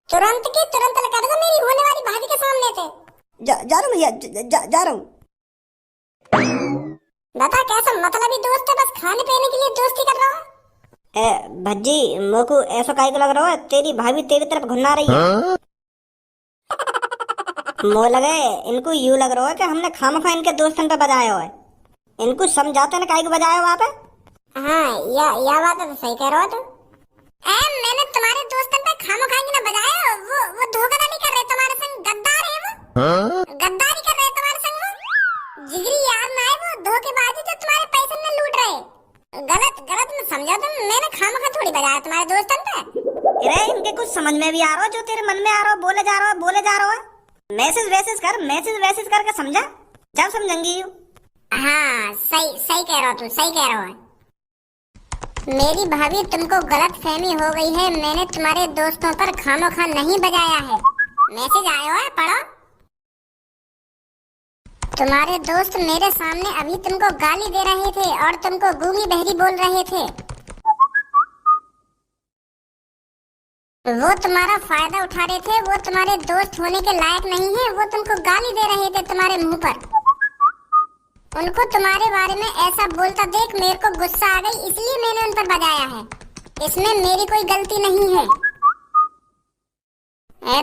तुरंत के तुरंत लगा दो मेरी होने वाली भाभी के सामने से। जा रहा हूँ भैया, जा रहा हूँ। बता कैसा मतलबी दोस्त है, बस खाने पीने के लिए दोस्ती कर रहा है। भज्जी मोको ऐसा काहे को लग रहा है, तेरी भाभी तेरी तरफ घुन्ना रही है। मो लगे इनको यूं लग रहा है कि हमने खामखा इनके दोस्तन पे बजाया हुआ है। इनको समझाते ना काहे को बजाया वहाँ पे। हाँ या बात तो सही कह रहा हो तुम। मैंने तुम्हारे दोस्तन पे खामखा ना बजाया, वो धोखाधड़ी कर रहे तुम्हारे संग, गद्दार है वो। गद्दारी कर रहे तुम्हारे संग वो। जिगरी यार ना है वो, धोखेबाजी जो तुम्हारे पैसे में लूट रहे। गलत में समझा तुम, मैंने खामखा थोड़ी बजाया तुम्हारे दोस्तन पे। अरे इनके कुछ समझ में भी आ रहा हो, जो तेरे मन में आ रहा हो बोले जा रहा है। मैसेज करके समझा, जब समझेंगी। हाँ सही कह रहा हो तू, सही कह रहा है। मेरी भाभी तुमको गलत फहमी हो गई है, मैंने तुम्हारे दोस्तों पर खामोखा नहीं बजाया है। मैसेज आया है, पढ़ो। तुम्हारे दोस्त मेरे सामने अभी तुमको गाली दे रहे थे और तुमको गूंगी बहरी बोल रहे थे। वो तुम्हारा फायदा उठा रहे थे, वो तुम्हारे दोस्त होने के लायक नहीं है, वो तुमको गाली दे रहे थे तुम्हारे मुंह पर। उनको तुम्हारे बारे में ऐसा बोलता देख मेरे को गुस्सा आ गई, इसलिए मैंने उन पर बजाया है। इसमें मेरी कोई गलती नहीं है।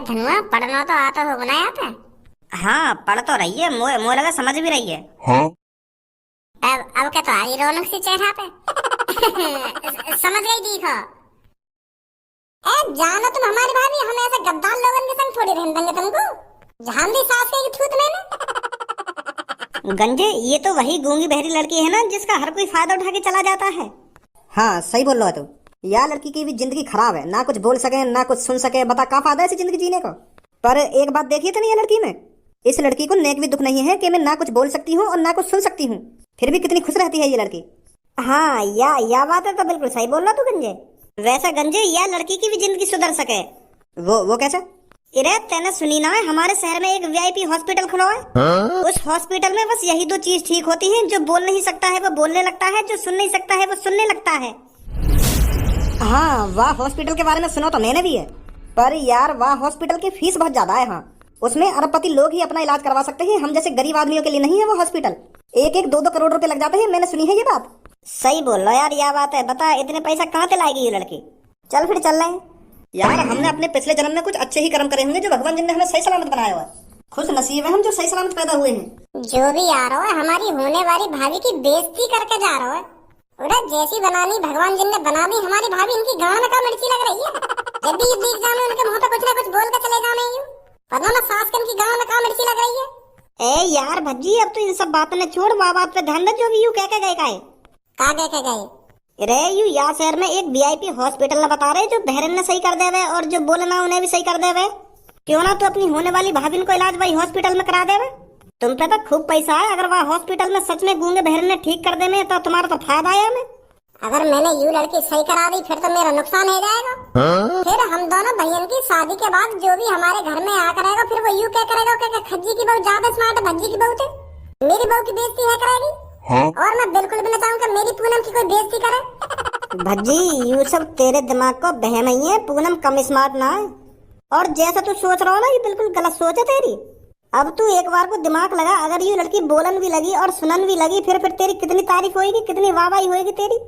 धनुआ पढ़ना तो आता होगा ना यहाँ पे। हाँ पढ़ तो रही है, मोह लगा समझ भी रही है। हाँ? अब क्या तो आ रही रौनक सी चेहरा पे। समझ गई देखो। जानो तुम हमारी भाभी, हम ऐसे गद्दार लोगों के संग थोड़ी रहने देंगे तुमको। जान दी सास के थूत मैंने। गंजे ये तो वही गूंगी बहरी लड़की है ना, जिसका हर कोई फायदा उठा के चला जाता है। हाँ सही बोल रहा है तू। यार लड़की की भी जिंदगी खराब है, ना कुछ बोल सके ना कुछ सुन सके। बता क्या फायदा है इसी जिंदगी जीने को। पर एक बात देखी तो नहीं है लड़की में, इस लड़की को नेक भी दुख नहीं है कि मैं ना कुछ बोल सकती हूँ और ना कुछ सुन सकती हूँ, फिर भी कितनी खुश रहती है ये लड़की। हाँ या बात है तो बिल्कुल सही बोल रहा तू गंजे। वैसा गंजे या लड़की की भी जिंदगी सुधर सके। वो कैसा? अरे तेने सुनी ना है, हमारे शहर में एक वीआईपी हॉस्पिटल खुला है। उस हॉस्पिटल में बस यही दो चीज ठीक होती है, जो बोल नहीं सकता है वो बोलने लगता है, जो सुन नहीं सकता है वो सुनने लगता है। हाँ वाह हॉस्पिटल के बारे में सुना तो मैंने भी है, पर यार वाह हॉस्पिटल की फीस बहुत ज्यादा है। हाँ उसमें अरबपति लोग ही अपना इलाज करवा सकते हैं, हम जैसे गरीब आदमियों के लिए नहीं है वो हॉस्पिटल। एक दो करोड़ रुपए लग जाते हैं, मैंने सुनी है ये बात। सही बोल रहा यार, यह बात है। बता इतने पैसा कहाँ से लाएगी ये लड़की। चल फिर चल रहे हैं यार। हमने अपने पिछले जन्म में कुछ अच्छे ही कर्म करे होंगे, जो भगवान जी ने हमें सही सलामत बनाया हुआ है। खुश नसीब है हम जो सही सलामत पैदा हुए हैं। जो भी आ रहा है हमारी होने वाली भाभी की बेइज्जती करके जा रहा है। उड़ा जैसी बनानी भगवान जी ने बना दी हमारी भाभी, इनकी गांव में का मिर्ची लग रही है। जब भी देख जाओ उनके मुंह पे कुछ ना कुछ बोल के चले जाओ। यूं पता ना सास के इनकी गांव में का मिर्ची लग रही है। ए यार भज्जी अब तो इन सब बातों ने छोड़, बात पे ध्यान दे। जो भी यूं कह के गए का गए रे यू यहाँ शहर में एक वीआईपी हॉस्पिटल न बता रहे, जो बहरन ने सही कर देवे और जो बोले ना उन्हें भी सही कर देवे। क्यों ना तो अपनी होने वाली भाभी को इलाज वही हॉस्पिटल में करा देवे। तुम पे तो खूब पैसा है, अगर वह हॉस्पिटल में सच में गूंगे बहरन ने ठीक कर देवे तो तुम्हारा तो फायदा है हमें। अगर मैंने यू लड़की सही करा दी फिर तो मेरा नुकसान हो जाएगा। फिर हम दोनों बहन की शादी के बाद जो भी हमारे घर में आ करेगा फिर वो यू क्या करेगा कि खज्जी की बहू ज्यादा स्मार्ट है, भज्जी की बहू थे, मेरी बहू की बेइज्जती है करेगी। हाँ? और मैं बिल्कुल भी न चाहूंगा मेरी पूनम की कोई बेइज्जती करे। भज्जी यू सब तेरे दिमाग को बहम ही है, पूनम कम स्मार्ट ना है। और जैसा तू सोच रहा हो ना ये बिल्कुल गलत सोच है तेरी। अब तू एक बार को दिमाग लगा, अगर ये लड़की बोलन भी लगी और सुनन भी लगी फिर तेरी कितनी तारीफ होगी, कितनी वाहवाही होगी तेरी।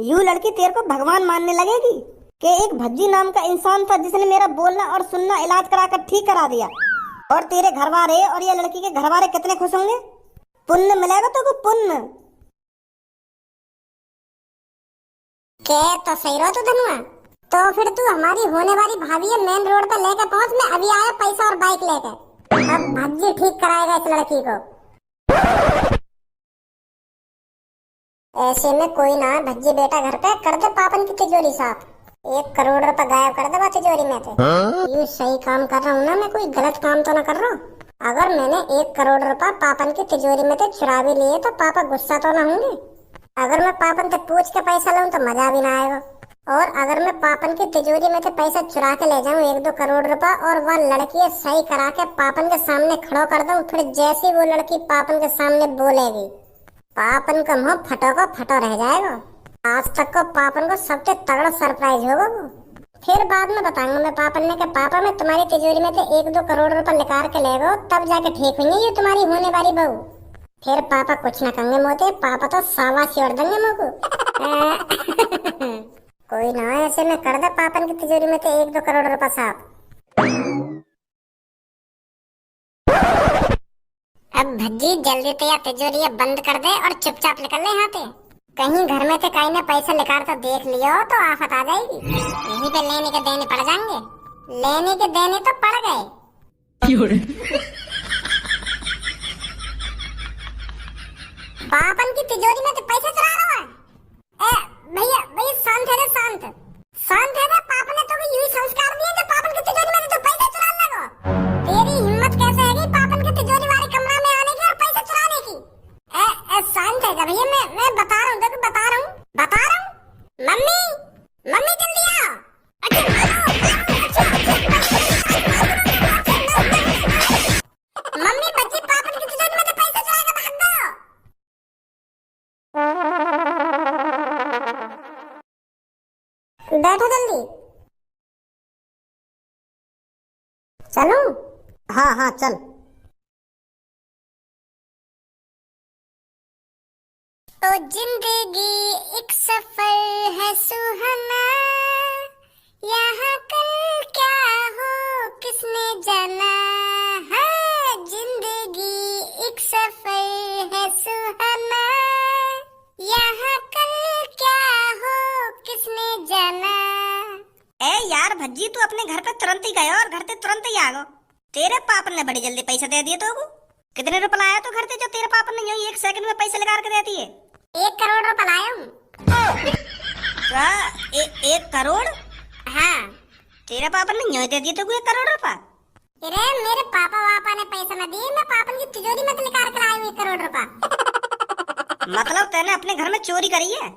यू लड़की तेरे को भगवान मानने लगेगी कि एक भज्जी नाम का इंसान था जिसने मेरा बोलना और सुनना इलाज कराकर ठीक करा दिया। और तेरे घर वाले और ये लड़की के घर वाले कितने खुश होंगे। पुण्य मिलेगा तो पुण्य। के तो सही रहो तू धनुआ। तो फिर तू हमारी होने वाली भाभी है मेन रोड पर लेकर पहुंच, मैं अभी आया पैसा और बाइक लेकर। अब भज्जी ठीक कराएगा इस लड़की को। ऐसे में कोई ना भज्जी बेटा घर पे कर दे पापन की तिजोरी साफ। 1 करोड़ रुपए गायब कर दे तिजोरी में से। ये सही काम कर रहा हूँ ना मैं, कोई गलत काम तो ना कर रहा हूँ। अगर मैंने 1 करोड़ रुपए पापन की तिजोरी में से चुरा भी लिए तो पापा गुस्सा तो ना होंगे। अगर मैं पापन से पूछ के पैसा लूँ तो मजा भी ना आएगा। और अगर मैं पापन की तिजोरी में से पैसा चुरा के ले जाऊँ 1-2 करोड़ रुपए और वह लड़की सही करा के पापन के सामने खड़ा कर दूँ, फिर जैसी वो लड़की पापन के सामने बोलेगी पापन का मुंह फटो का फटो रह जाएगा। आज तक को पापन को सबसे तगड़ा सरप्राइज होगा वो। फिर बाद में बताऊंगा मैं पापन ने कि पापा मैं तुम्हारी तिजोरी में से 1-2 करोड़ रुपए निकाल के ले गो, तब जाके ठीक हुई ये तुम्हारी होने वाली बहू। फिर पापा कुछ ना कहेंगे मोते, पापा तो शाबाशी उड़ देंगे मुझको। कोई ना, ऐसे में कर दे पापन की तिजोरी में से 1-2 करोड़ रुपए साफ। अब भज्जी जल्दी से या तिजोरी बंद कर दे और चुपचाप निकल ले यहाँ से। कहीं घर में से कहीं ने पैसा निकाल तो देख लियो तो आफत आ जाएगी। यहीं पे लेने के देने पड़ जाएंगे। लेने के देने तो पड़ गए। पापन की तिजोरी में तो पैसा चुरा रहा है। भैया भैया शांत है रे, शांत शांत है रे। पापन ने तो यूं संस्कार दिए जो पापन की तिजोरी में तो पैसा चुराने लगो। तेरी हिम्मत कैसे है पापन की तिजोरी वाले कमरा में आने की और पैसा चुराने की? शांत है भैया, मैं बता रहा हूँ, देखो बता रहा हूँ। मम्मी मम्मी जल्दी आओ। मम्मी बच्ची पापन की तिजोरी में से पैसा चुरा के भाग गए। बैठो जल्दी। चलो। हाँ हाँ चल। तो जिंदगी एक सफर है सुहाना, यहाँ कल क्या हो किसने जाना है। जिंदगी एक सफर है सुहाना, यहाँ कल क्या हो किसने जाना। ए यार भज्जी, तू अपने घर पे तुरंत ही गए और घर से तुरंत ही आ गो। तेरे पापन ने बड़ी जल्दी पैसा दे दिए तो कितने रुपए लाया तो घर से जो तेरे पापन ने यूं 1 सेकंड में पैसे लगा के दे दिए? 1 करोड़ रुपए लाया हूँ। क्या 1 करोड़? हाँ। तेरे पापन ने यूं दे दिए तो 1 करोड़ रुपए? अरे मेरे पापा ने पैसा न दिए, मैं पापन की तिजोरी में निकाल कर आई हूँ 1 करोड़ रुपए। मतलब तैने अपने घर में चोरी करी है?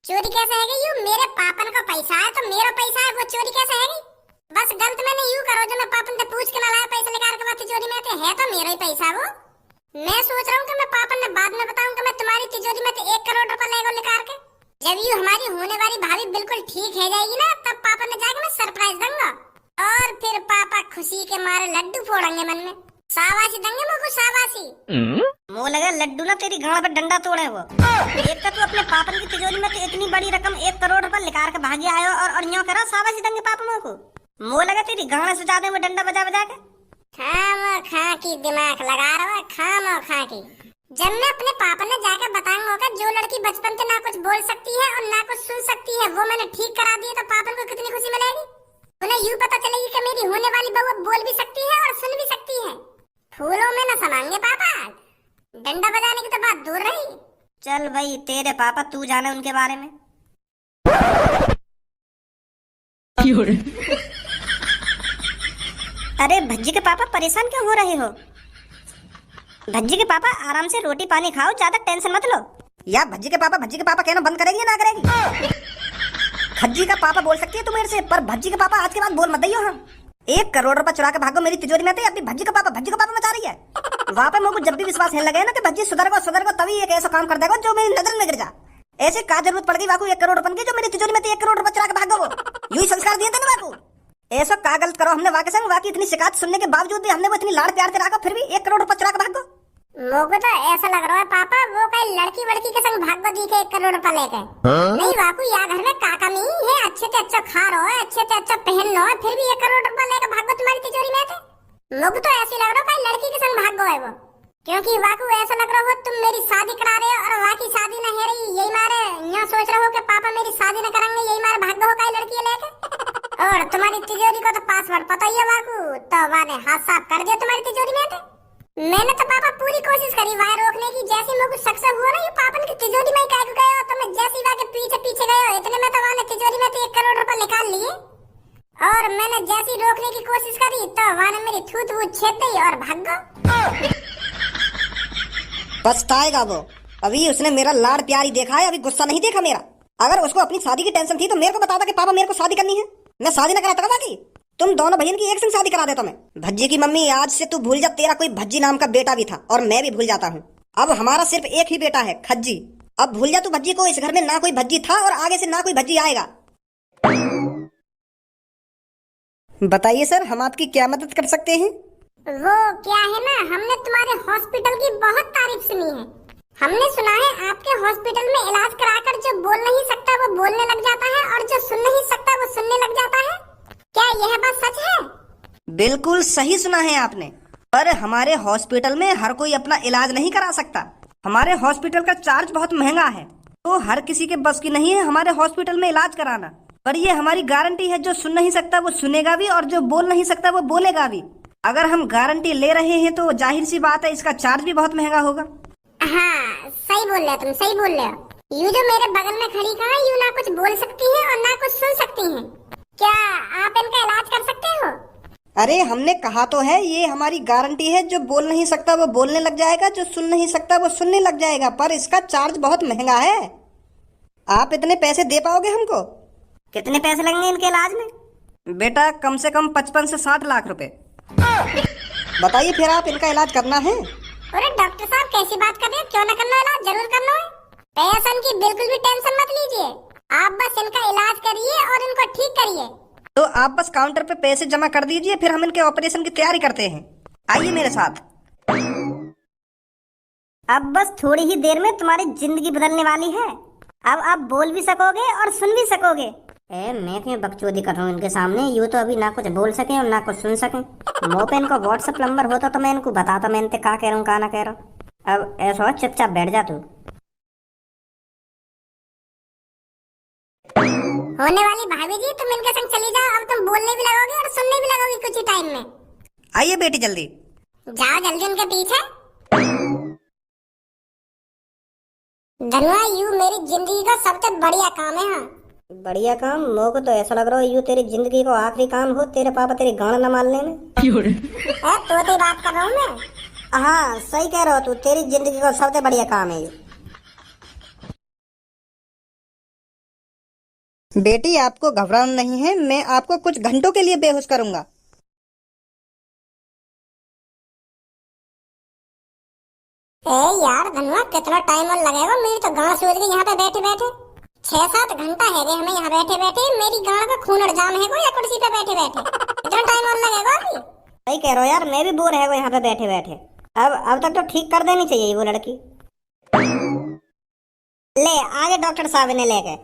चोरी कैसे है यूं? मेरे पापन का पैसा है तो मेरा पैसा है, वो चोरी कैसे है? बस गलत मैंने यूं करो जो मैं पापन से पूछ के ना लाया पैसा निकाल के तिजोरी में है तो मेरा ही पैसा वो। मैं सोच रहा हूँ कि मैं पापन ने बाद में बताऊंगा मैं तुम्हारी तिजोरी में 1 करोड़ रुपए ले गो निकाल के। जब यूं हमारी होने वाली भाभी बिल्कुल ठीक है जाएगी ना, तब पापन ने जाके मैं सरप्राइज दूंगा और फिर पापा खुशी के मारे लड्डू फोड़ेंगे मन में। शाबाशी देंगे मुझको, शाबाशी। मुँह लगा लड्डू ना तेरी गाड़ पे डंडा तोड़े वो। एक तो तू अपने पापन की तिजोरी में तो इतनी बड़ी रकम 1 करोड़ रुपए निकाल के भागे आयो और यूं करा शाबाशी देंगे पापा मुँह को। मुँह लगा तेरी गाड़ से ज्यादा वो डंडा बजा बजा के। खामो खा की दिमाग लगा रहा है, खामो खा की। जब मैं अपने पापा ने जाकर बताऊंगा कि जो लड़की बचपन से ना कुछ बोल सकती है और ना कुछ सुन सकती है वो मैंने ठीक करा दिया, तो पापा को कितनी खुशी मिलेगी। उन्हें यूं पता चलेगी कि मेरी होने वाली बहू बोल भी सकती है और सुन भी सकती है। फूलों में न समाएंगे पापा, डंडा बजाने की तो बात दूर रही। चल भाई तेरे पापा, तू जाने उनके बारे में। अरे भज्जी के पापा परेशान क्यों हो रहे हो? भज्जी के पापा आराम से रोटी पानी खाओ, ज्यादा टेंशन मत लो। या भज्जी के पापा कहना बंद करेगी या ना करेगी? भज्जी का पापा बोल सकती है तू मेरे से, पर भज्जी के पापा आज के बाद बोल मत दियो। हम 1 करोड़ रुपए चुरा के भागो मेरी तिजोरी में थे, अपनी भज्जी का पापा मचा रही है। वहाँ पे मुझको जब भी विश्वास है लगे ना कि भज्जी सुधर को तभी एक ऐसा काम कर देगा जो मेरी नजर में गिर जा। ऐसे का जरूरत पड़ गई वाकू 1 करोड़ रुपए की जो मेरी तिजोरी में थे 1 करोड़ रुपए चुरा के भागो। यूं ही संस्कार दिए थे ना वाकू। ऐसा का गलत करो हमने वाके संग, वाकी इतनी शिकायत सुनने के बावजूद भी हमने वो इतनी लाड़ प्यार से रखा, फिर भी 1 करोड़ रुपए चुरा के भागो। मुझको तो ऐसा लग रहा है पापा वो कहीं लड़की वड़की के संग भाग दिखे 1 करोड़ रुपए लेके। नहीं वाकू, यहाँ घर में काका नहीं है, अच्छे से अच्छा खा रहो है, अच्छे से अच्छा पहन लो है, फिर भी 1 करोड़ रुपए लेके भागो तुम्हारी तिजोरी में थे। मुझको तो ऐसी लग रहा है कहीं लड़की के संग भागो है वो, क्योंकि वाकू ऐसा लग रहा हो तुम मेरी शादी करा रहे हो और वाकी शादी न है रही, यही मारे यहाँ सोच रहे हो कि पापा मेरी शादी न करेंगे, यही मारे भागो हो कहीं लड़की लेके। और तुम्हारी तिजोरी को तो पासवर्ड पता ही है वाकू, तो वाने हाथ साफ कर दिया तुम्हारी तिजोरी में थे। मैंने तो पापा पूरी कोशिश करी वहाँ रोकने की, जैसे मुझे सक्सेस हुआ ना ये पापन की तिजोरी में काट गए हो तो मैं जैसे ही के पीछे पीछे गए हो इतने में तो वहाँ तिजोरी में 1 करोड़ रुपए निकाल लिए। और मैंने जैसी रोकने की कोशिश करी तो वहाँ मेरी थूत वूत छेद दी और भाग गो। पछताएगा वो, अभी उसने मेरा लाड़ प्यार ही देखा है, अभी गुस्सा नहीं देखा मेरा। अगर उसको अपनी शादी की टेंशन थी तो मेरे को बताता कि पापा मेरे को शादी करनी है, मैं शादी ना कराता बाकी तुम दोनों बहन की एक संग शादी करा देता मैं। भज्जी की मम्मी आज से तू भूल जा तेरा कोई भज्जी नाम का बेटा भी था, और मैं भी भूल जाता हूँ। अब हमारा सिर्फ एक ही बेटा है खज्जी। अब भूल जा तू भज्जी को, इस घर में ना कोई भज्जी था और आगे से ना कोई भज्जी आएगा। बताइए सर, हम आपकी क्या मदद कर सकते हैं? वो क्या है ना, हमने तुम्हारे हॉस्पिटल की बहुत तारीफ सुनी है। हमने सुना है आपके हॉस्पिटल में इलाज कराकर जो बोल नहीं सकता वो बोलने लग जाता है और जो सुन नहीं सकता वो सुनने लग जाता है। क्या यह बात सच है? बिल्कुल सही सुना है आपने, पर हमारे हॉस्पिटल में हर कोई अपना इलाज नहीं करा सकता। हमारे हॉस्पिटल का चार्ज बहुत महंगा है, तो हर किसी के बस की नहीं है हमारे हॉस्पिटल में इलाज कराना। पर ये हमारी गारंटी है, जो सुन नहीं सकता वो सुनेगा भी और जो बोल नहीं सकता वो बोलेगा भी। अगर हम गारंटी ले रहे हैं तो जाहिर सी बात है इसका चार्ज भी बहुत महंगा होगा। हाँ सही बोल रहे हो, तुम सही बोल रहे हो। यू जो मेरे बगल में खड़ी कहा, यू ना कुछ बोल सकती है और ना कुछ सुन सकती है। क्या आप इनका इलाज कर सकते हो? अरे हमने कहा तो है, ये हमारी गारंटी है, जो बोल नहीं सकता वो बोलने लग जाएगा, जो सुन नहीं सकता वो सुनने लग जाएगा, पर इसका चार्ज बहुत महंगा है। आप इतने पैसे दे पाओगे हमको? कितने पैसे लगेंगे इनके इलाज में? बेटा कम से कम 55 से 60 लाख रुपए। बताइए फिर आप इनका इलाज करना है? अरे डॉक्टर साहब कैसी बात कर रहे हैं, क्यों ना करना इलाज, जरूर करना है। पैसों की बिल्कुल भी टेंशन मत लीजिए, आप बस इनका इलाज करिए और इनको ठीक करिए। तो आप बस काउंटर पे पैसे जमा कर दीजिए, फिर हम इनके ऑपरेशन की तैयारी करते हैं। आइए मेरे साथ। अब बस थोड़ी ही देर में तुम्हारी जिंदगी बदलने वाली है। अब आप बोल भी सकोगे और सुन भी सकोगे। मैं क्यों बकचोदी कर रहा हूँ इनके सामने, यूँ तो अभी ना कुछ बोल सके और ना कुछ सुन सके। मुँह पे इनको व्हाट्सएप नंबर होता तो मैं इनको बताता मैं इनसे क्या कह रहा हूँ क्या ना कह रहा हूँ। अब ऐसा हो, चुपचाप बैठ जा तू। होने वाली भाभी जी, तुम इनके संग चली जाओ, अब तुम बोलने भी लगोगे और सुनने भी लगोगे कुछ ही टाइम में। आइए बेटी जल्दी जाओ जल्दी उनके पीछे। धनुआ, यू मेरी जिंदगी का सबसे बढ़िया काम है। हाँ बढ़िया काम? मोह को तो ऐसा लग रहा है यूँ तेरी जिंदगी को आखिरी काम हो, तेरे पापा तेरी गांड न मारने में। तो बात कर रहा हूँ मैं। हाँ सही कह रहा हो तू, तेरी जिंदगी का सबसे बढ़िया काम है ये। बेटी आपको घबराना नहीं है, मैं आपको कुछ घंटों के लिए बेहोश करूंगा। यार धनुआ, कितना टाइम और लगेगा, मेरी तो गांड सूझ गई यहाँ पे बैठे बैठे। 6-7 घंटा है गए हमें यहाँ बैठे बैठे, मेरी गांड का खून अड़ जाम है कोई, या कुर्सी पे बैठे बैठे। इतना टाइम और लगेगा अभी? सही कह रहे हो यार, मैं भी बोर है यहाँ पे बैठे बैठे। अब तक तो ठीक कर देनी चाहिए वो लड़की। ले आगे डॉक्टर साहब ने लेके।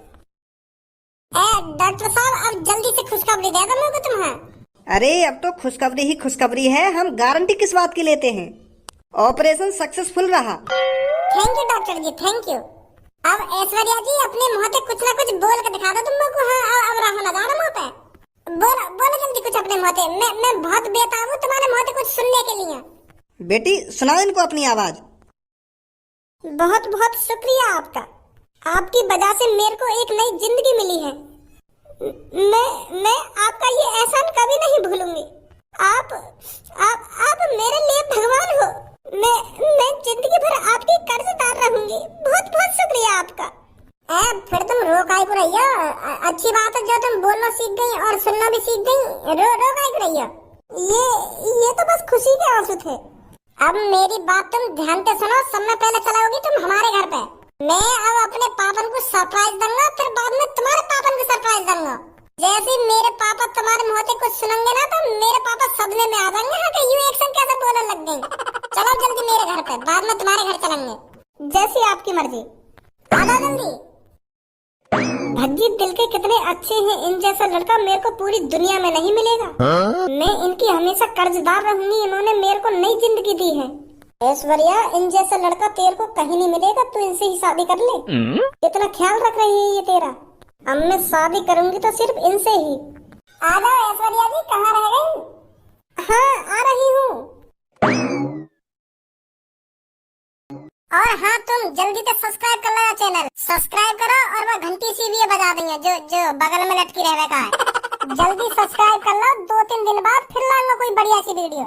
डॉक्टर साहब, अब जल्दी से खुशखबरी दे दो मेरे को तुम्हें। अरे अब तो खुशखबरी ही खुशखबरी है, हम गारंटी किस बात की लेते हैं। ऑपरेशन सक्सेसफुल रहा। Thank you doctor ji, thank you. अब ऐश्वर्या जी अपने मुंह से कुछ ना कुछ बोल के दिखा दो तुम लोग को। हाँ अब रहा ना जाना मुंह पे, बोलो जल्दी कुछ अपने मुंह से। मैं बहुत बेताब हूँ तुम्हारे मुंह से कुछ सुनने के लिए। बेटी सुनाओ इनको अपनी आवाज। बहुत बहुत शुक्रिया आपका, आपकी वजह से मेरे को एक नई जिंदगी मिली है। मैं आपका ये एहसान कभी नहीं भूलूंगी। आप मेरे लिए भगवान हो। मैं जिंदगी भर आपकी कर्जदार रहूंगी। बहुत बहुत शुक्रिया आपका। फिर तुम रो काहे को रही हो? अच्छी बात है जो तुम बोलना सीख गई और सुनना भी सीख गई। रो काहे को रही हो? ये तो बस खुशी के आंसू थे। अब मेरी बात तुम ध्यान से सुनो, समय पहले चलाओगी तुम हमारे घर पे। मैं अब अपने पापन को सरप्राइज दूंगा, फिर बाद में तुम्हारे पापन को सरप्राइज दूंगा। जैसे मेरे पापा तुम्हारे मुंह से कुछ सुनेंगे ना, तो मेरे पापा सदमे में आ जाएंगे। हाँ, कि यू एक्शन कैसे बोलने लग गए। चलो जल्दी मेरे घर पे, बाद में तुम्हारे घर चलेंगे। जैसी आपकी मर्जी, आ जाओ जल्दी। भज्जी दिल के कितने अच्छे हैं, इन जैसा लड़का मेरे को पूरी दुनिया में नहीं मिलेगा। मैं इनकी हमेशा कर्जदार रहूंगी, इन्होंने मेरे को नई जिंदगी दी है। ऐश्वर्या, इन जैसा लड़का तेरे को कहीं नहीं मिलेगा, तू इनसे ही शादी कर ले। कितना ख्याल रख रही है ये तेरा। अब मैं शादी करूंगी तो सिर्फ इनसे ही। आ जाओ ऐश्वर्या जी, कहाँ रह गई? हाँ आ रही हूँ। और हाँ, तुम जल्दी से सब्सक्राइब कर लो चैनल, सब्सक्राइब करो और वो घंटी सी भी बजा देंगे जो बगल में लटकी रहने का है। जल्दी सब्सक्राइब कर लो, 2-3 दिन बाद फिर लाऊंगा कोई बढ़िया सी वीडियो।